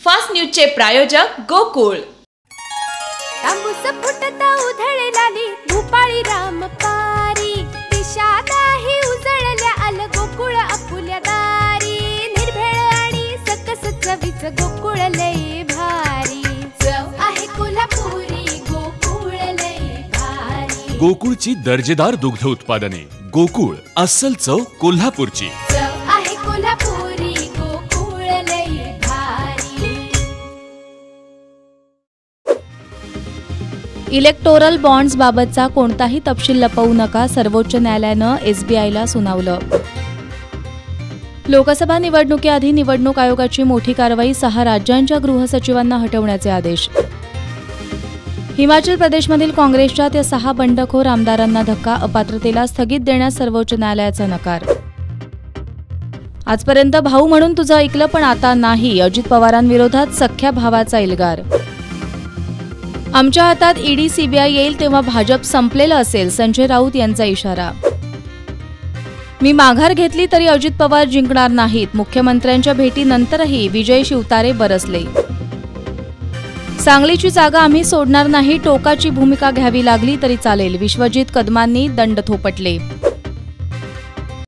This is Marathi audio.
फास्ट न्यूजचे प्रायोजक गोकुळ। तांबूस फुटता उधळलाली भूपाळी रामपारी, दिशादाही उजळल्या आल गोकुळ आपुल्या दारी। निर्भेळ आणि सकस चवीच गोकुळ लय भारी, चव आहे कोल्हापुरी गोकुळ लय भारी। गोकुळची दर्जेदार दुग्ध उत्पादने, गोकुळ अस्सल चव कोल्हापूरची। चव आहे कोल्हापुरी गोकुळ लय भारी। इलेक्टोरल बॉन्ड्स बाबतचा कोणताही तपशील लपवू नका, सर्वोच्च न्यायालयानं एसबीआयला सुनावलं। लोकसभा निवडणुकीआधी निवडणूक आयोगाची मोठी कारवाई, 6 राज्यांच्या गृहसचिवांना हटवण्याचे आदेश। हिमाचल प्रदेशमधील काँग्रेसच्या त्या 6 बंडखोर आमदारांना धक्का, अपात्रतेला स्थगित देण्यास सर्वोच्च न्यायालयाचा नकार। आजपर्यंत भाऊ म्हणून तुझं ऐकलं पण आता नाही, अजित पवारांविरोधात सख्ख्या भावाचा इल्गार। आमच्या हातात ईडी सीबीआय येईल तेव्हा भाजप संपलेलं असेल, संजय राऊत यांचा इशारा। मी माघार घेतली तरी अजित पवार जिंकणार नाहीत, मुख्यमंत्र्यांच्या भेटीनंतरही विजय शिवतारे बरसले। सांगलीची जागा आम्ही सोडणार नाही, टोकाची भूमिका घ्यावी लागली तरी चालेल, विश्वजित कदमांनी दंड थोपटले।